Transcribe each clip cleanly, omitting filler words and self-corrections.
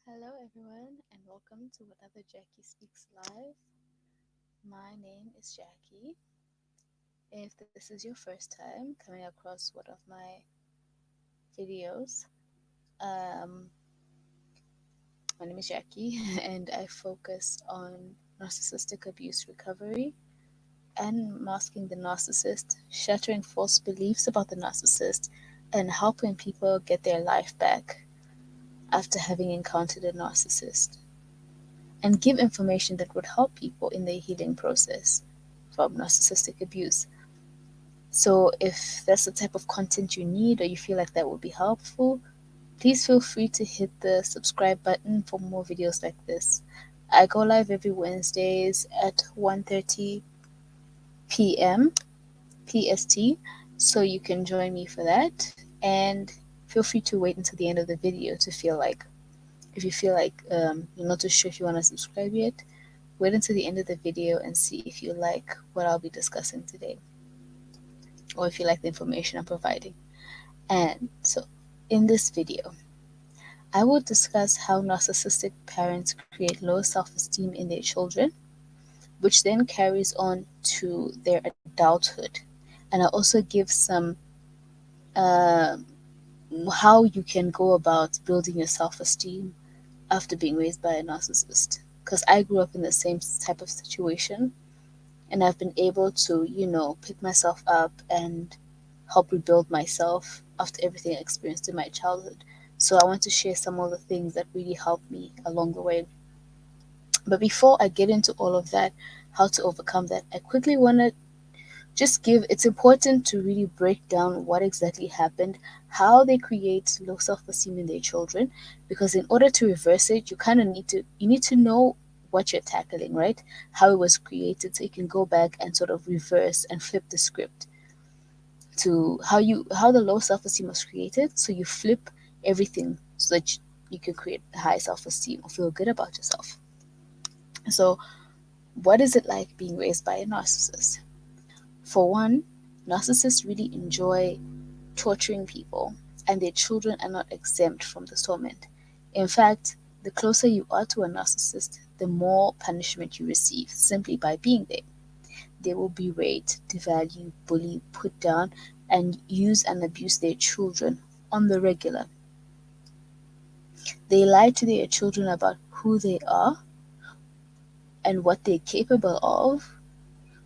Hello, everyone, and welcome to another Jackie Speaks Live. My name is Jackie. If this is your first time coming across one of my videos, um, my name is Jackie, and I focus on narcissistic abuse recovery and masking the narcissist, shattering false beliefs about the narcissist, and helping people get their life back after having encountered a narcissist, and give information that would help people in their healing process from narcissistic abuse. So, if that's the type of content you need or you feel like that would be helpful, please feel free to hit the subscribe button for more videos like this. I go live every Wednesdays at 1:30 p.m. PST, so you can join me for that. And feel free to wait until the end of the video to feel like, if you feel like you're not too sure if you want to subscribe yet, wait until the end of the video and see if you like what I'll be discussing today, or if you like the information I'm providing. And so, in this video, I will discuss how narcissistic parents create low self esteem in their children, which then carries on to their adulthood. And I'll also give some uh, how you can go about building your self esteem after being raised by a narcissist. Because I grew up in the same type of situation, and I've been able to, pick myself up and help rebuild myself after everything I experienced in my childhood. So I want to share some of the things that really helped me along the way. But before I get into all of that, how to overcome that, I quickly want to just it's important to really break down what exactly happened, how they create low self-esteem in their children, because in order to reverse it, you need to know what you're tackling, right? How it was created, so you can go back and sort of reverse and flip the script to how the low self-esteem was created, so you flip everything so that you can create high self-esteem or feel good about yourself. So what is it like being raised by a narcissist? For one, narcissists really enjoy torturing people, and their children are not exempt from this torment. In fact, the closer you are to a narcissist, the more punishment you receive simply by being there. They will berate, devalue, bully, put down, and use and abuse their children on the regular. They lie to their children about who they are and what they're capable of,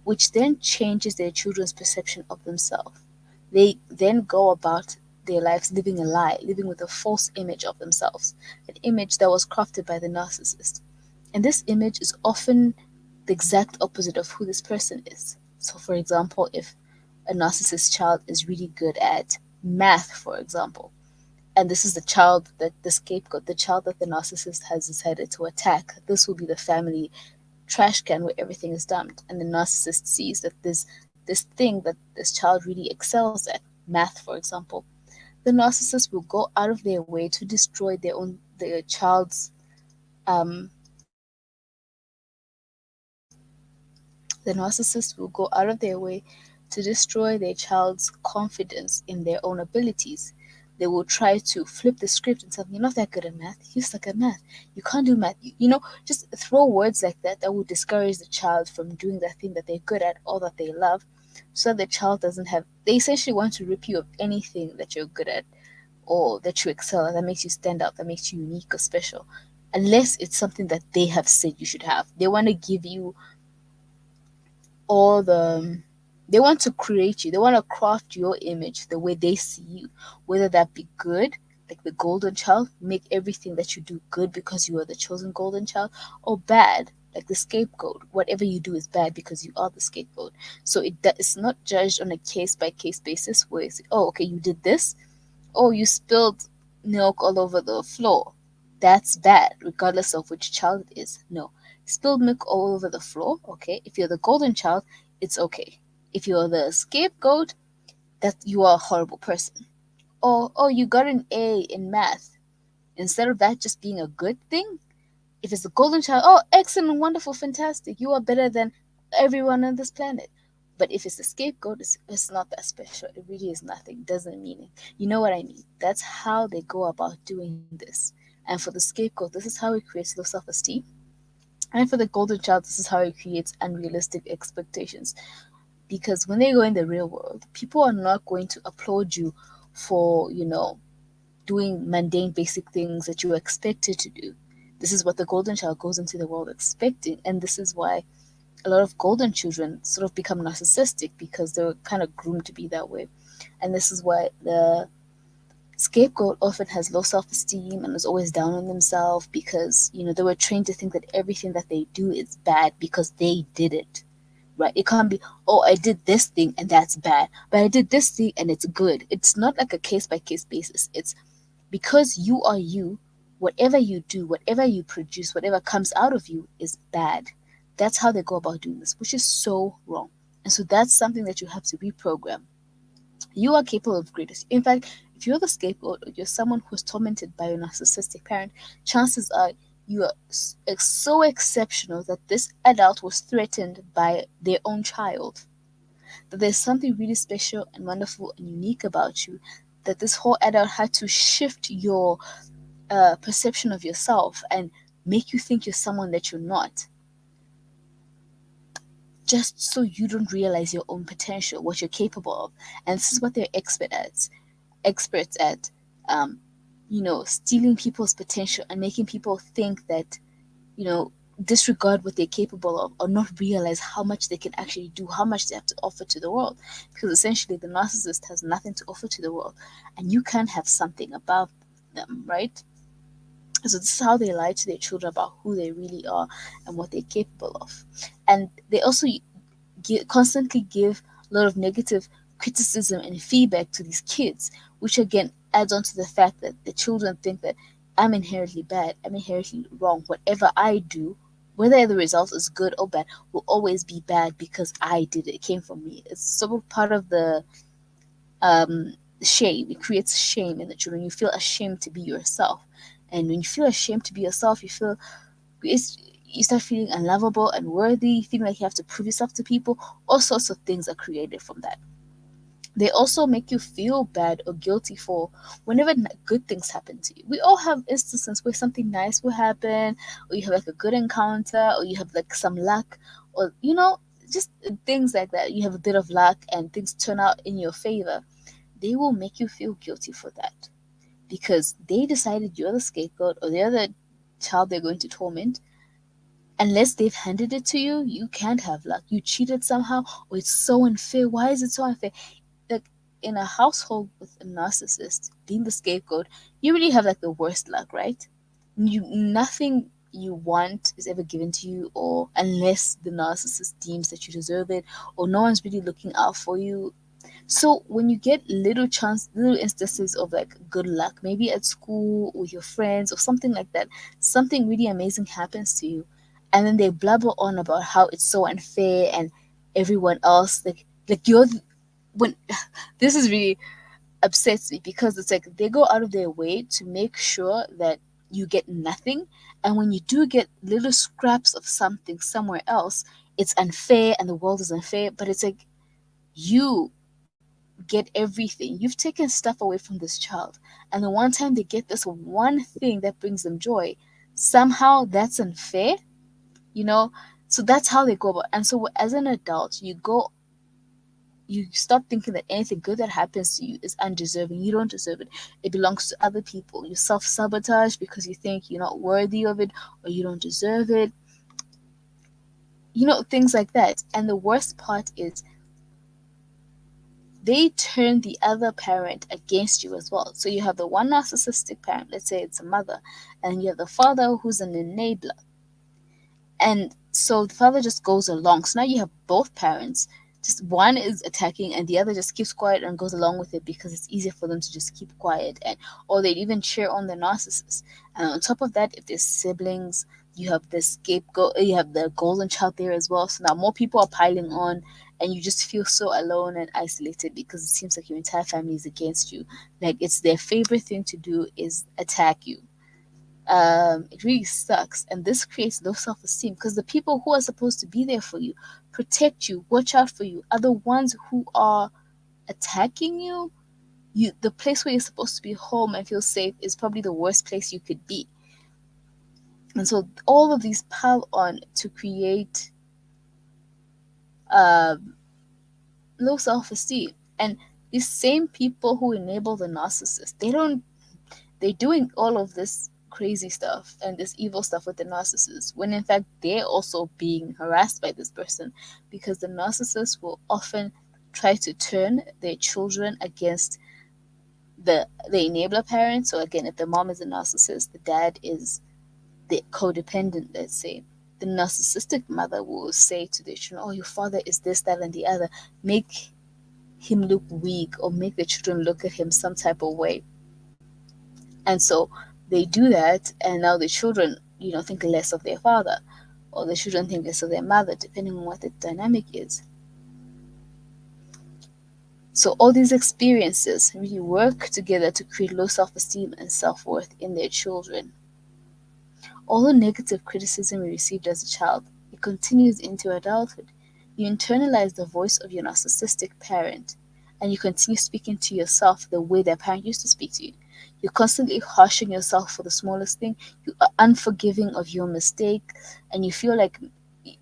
which then changes their children's perception of themselves. They then go about their lives living a lie, living with a false image of themselves, an image that was crafted by the narcissist. And this image is often the exact opposite of who this person is. So, for example, if a narcissist child is really good at math, for example, and this is the child that the scapegoat, the child that the narcissist has decided to attack, this will be the family trash can where everything is dumped, and the narcissist sees that this thing that this child really excels at, math for example, the narcissist will go out of their way to destroy their child's um the narcissist will go out of their way to destroy their child's confidence in their own abilities. They will try to flip the script and tell them, you're not that good at math, you suck at math, you can't do math. Just throw words like that that will discourage the child from doing that thing that they're good at or that they love, so the child doesn't have, they essentially want to rip you of anything that you're good at or that you excel at, that makes you stand out, that makes you unique or special, unless it's something that they have said you should have. They want to give you all they want to create you, they want to craft your image the way they see you, whether that be good, like the golden child, make everything that you do good because you are the chosen golden child, or bad, like the scapegoat, whatever you do is bad because you are the scapegoat. So it's not judged on a case by case basis where it's, oh, okay, you did this, oh, you spilled milk all over the floor, that's bad regardless of which child it is. No, spilled milk all over the floor, okay, if you're the golden child, it's okay. If you're the scapegoat, that you are a horrible person. Or, oh, you got an A in math, instead of that just being a good thing, if it's the golden child, oh, excellent, wonderful, fantastic, you are better than everyone on this planet. But if it's the scapegoat, it's not that special. It really is nothing. It doesn't mean it. You know what I mean? That's how they go about doing this. And And for the scapegoat, this is how it creates low self-esteem. And for the golden child, this is how it creates unrealistic expectations. Because when they go in the real world, people are not going to applaud you for, doing mundane, basic things that you're expected to do. This is what the golden child goes into the world expecting. And this is why a lot of golden children sort of become narcissistic, because they were kind of groomed to be that way. And this is why the scapegoat often has low self-esteem and is always down on themselves, because they were trained to think that everything that they do is bad because they did it, right? It can't be, oh, I did this thing and that's bad, but I did this thing and it's good. It's not like a case-by-case basis. It's because you are you. Whatever you do, whatever you produce, whatever comes out of you is bad. That's how they go about doing this, which is so wrong. And so that's something that you have to reprogram. You are capable of greatness. In fact, if you're the scapegoat or you're someone who's tormented by your narcissistic parent, chances are you are so exceptional that this adult was threatened by their own child. That there's something really special and wonderful and unique about you, that this whole adult had to shift your perception of yourself and make you think you're someone that you're not, just so you don't realize your own potential, what you're capable of. And this is what they're experts at, stealing people's potential and making people think that, disregard what they're capable of, or not realize how much they can actually do, how much they have to offer to the world. Because essentially the narcissist has nothing to offer to the world, and you can't have something above them, right? So this is how they lie to their children about who they really are and what they're capable of. And they also constantly give a lot of negative criticism and feedback to these kids, which again adds on to the fact that the children think that I'm inherently bad, I'm inherently wrong. Whatever I do, whether the result is good or bad, will always be bad because I did it. It came from me. It's sort of part of the shame. It creates shame in the children. You feel ashamed to be yourself. And when you feel ashamed to be yourself, you start feeling unlovable and worthy, feeling like you have to prove yourself to people. All sorts of things are created from that. They also make you feel bad or guilty for whenever good things happen to you. We all have instances where something nice will happen, or you have like a good encounter, or you have like some luck, or just things like that. You have a bit of luck and things turn out in your favor. They will make you feel guilty for that, because they decided you're the scapegoat or they're the child they're going to torment. Unless they've handed it to you, you can't have luck. You cheated somehow, or it's so unfair. Why is it so unfair? Like in a household with a narcissist, being the scapegoat, you really have like the worst luck, right? Nothing you want is ever given to you, or unless the narcissist deems that you deserve it, or no one's really looking out for you. So when you get little instances of like good luck, maybe at school with your friends or something like that, something really amazing happens to you, and then they blabber on about how it's so unfair and everyone else like you're when this is really upsets me, because it's like they go out of their way to make sure that you get nothing, and when you do get little scraps of something somewhere else, it's unfair and the world is unfair. But it's like you get everything. You've taken stuff away from this child, and the one time they get this one thing that brings them joy, somehow that's unfair, so that's how they go about. And so as an adult, you start thinking that anything good that happens to you is undeserving. You don't deserve it. It belongs to other people. You self-sabotage because you think you're not worthy of it, or you don't deserve it, things like that. And the worst part is they turn the other parent against you as well. So you have the one narcissistic parent, let's say it's a mother, and you have the father who's an enabler. And so the father just goes along. So now you have both parents. Just one is attacking and the other just keeps quiet and goes along with it because it's easier for them to just keep quiet, or they'd even cheer on the narcissist. And on top of that, if there's siblings, you have the scapegoat, you have the golden child there as well. So now more people are piling on, and you just feel so alone and isolated because it seems like your entire family is against you. Like it's their favorite thing to do is attack you. It really sucks, and this creates low self-esteem, because the people who are supposed to be there for you, protect you, watch out for you, are the ones who are attacking you. The place where you're supposed to be home and feel safe is probably the worst place you could be. And so all of these pile on to create uh, low self-esteem. And these same people who enable the narcissist, they're doing all of this crazy stuff and this evil stuff with the narcissist, when in fact they're also being harassed by this person, because the narcissist will often try to turn their children against the enabler parent. So again, if the mom is a narcissist, the dad is the codependent, let's say, the narcissistic mother will say to their children, oh, your father is this, that, and the other, make him look weak, or make the children look at him some type of way. And so they do that, and now the children, think less of their father, or the children think less of their mother, depending on what the dynamic is. So all these experiences really work together to create low self-esteem and self-worth in their children. All the negative criticism you received as a child, it continues into adulthood. You internalize the voice of your narcissistic parent, and you continue speaking to yourself the way that parent used to speak to you. You're constantly harshing yourself for the smallest thing. You are unforgiving of your mistake, and you feel like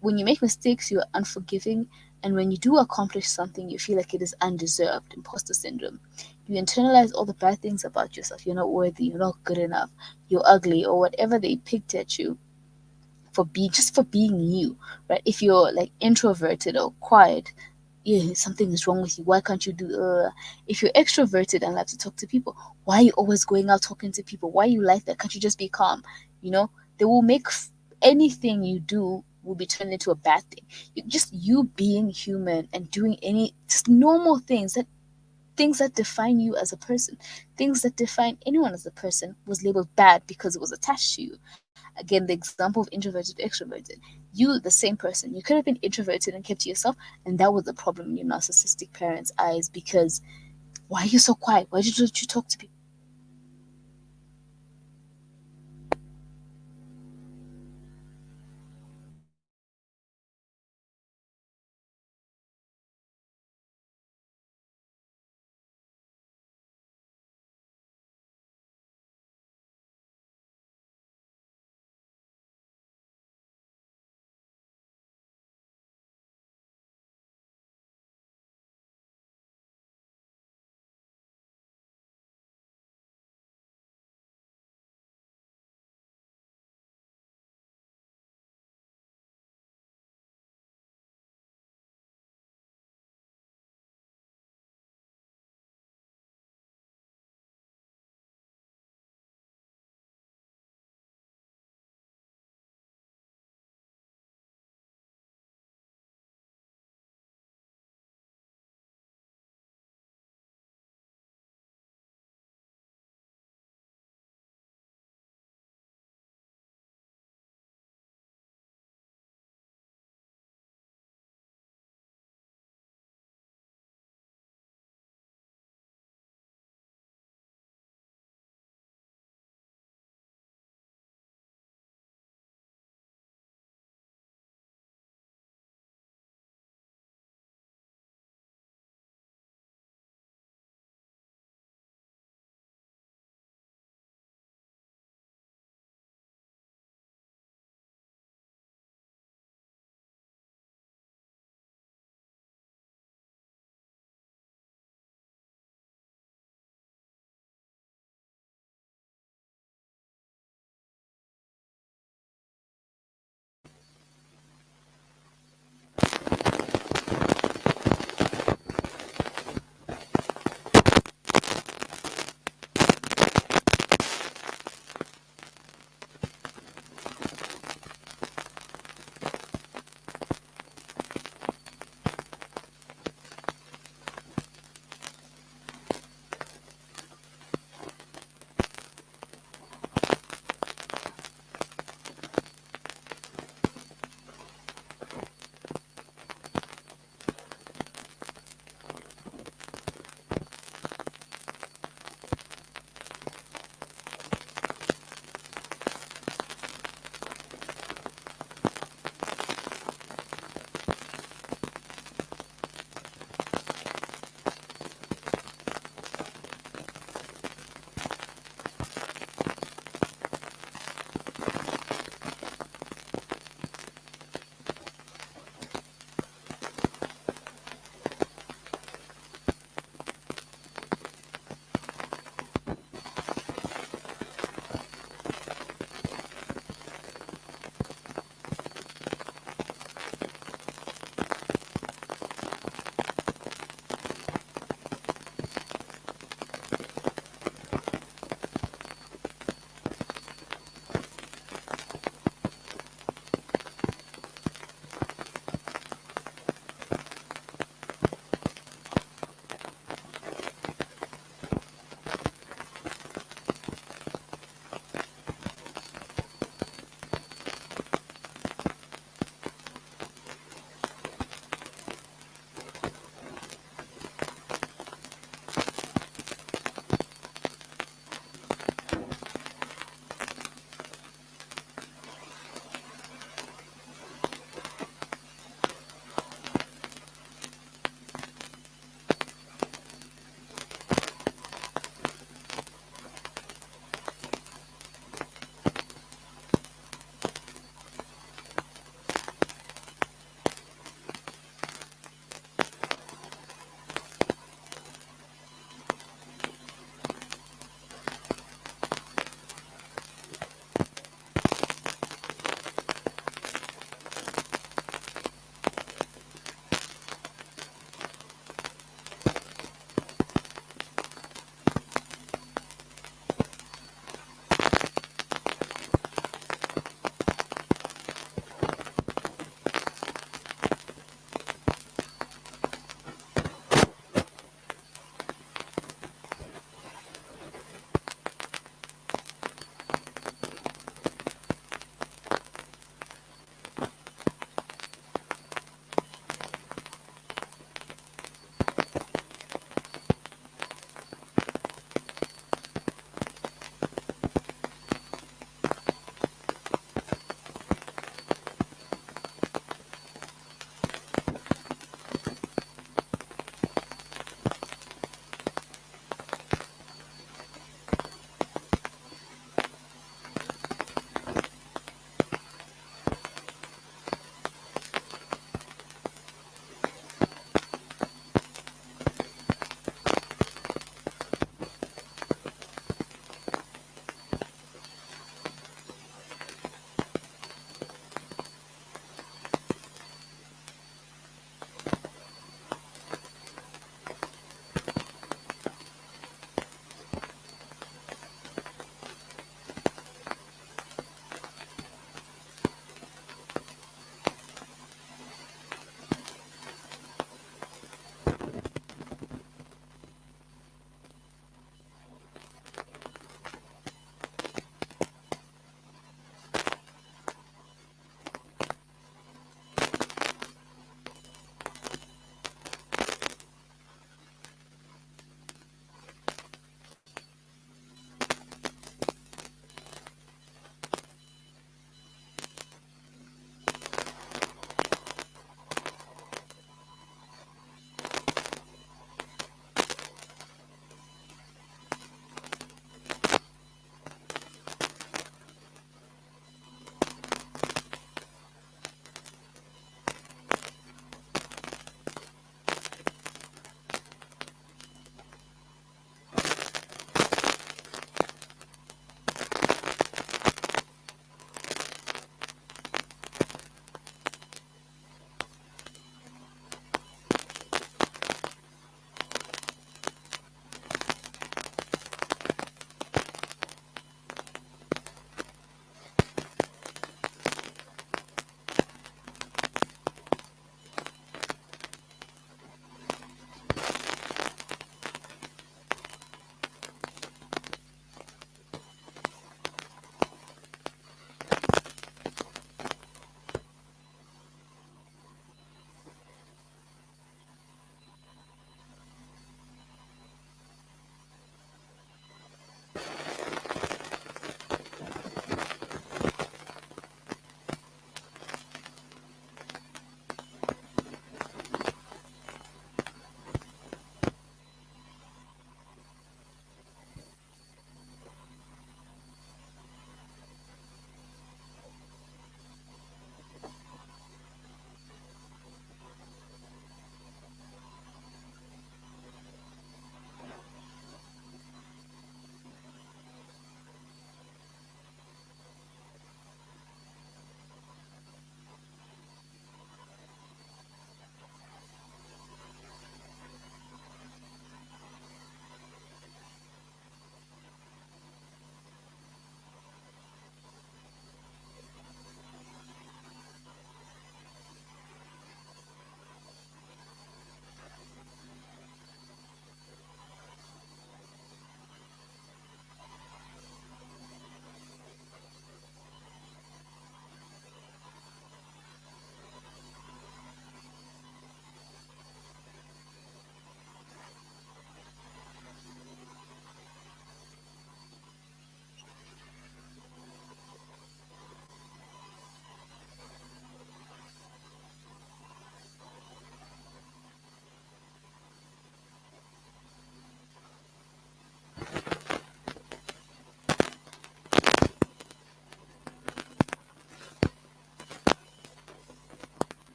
when you make mistakes, you are unforgiving. And when you do accomplish something, you feel like it is undeserved, imposter syndrome. You internalize all the bad things about yourself. You're not worthy, you're not good enough, you're ugly, or whatever they picked at you for being you, right? If you're like introverted or quiet, yeah, something is wrong with you. Why can't you do? If you're extroverted and like to talk to people, why are you always going out talking to people? Why are you like that? Can't you just be calm? They will make anything you do will be turned into a bad thing. Just you being human and doing any just normal things that define you as a person, things that define anyone as a person, was labeled bad because it was attached to you. Again, the example of introverted, extroverted. You, the same person, you could have been introverted and kept to yourself, and that was the problem in your narcissistic parents' eyes, because why are you so quiet? Why don't you talk to people?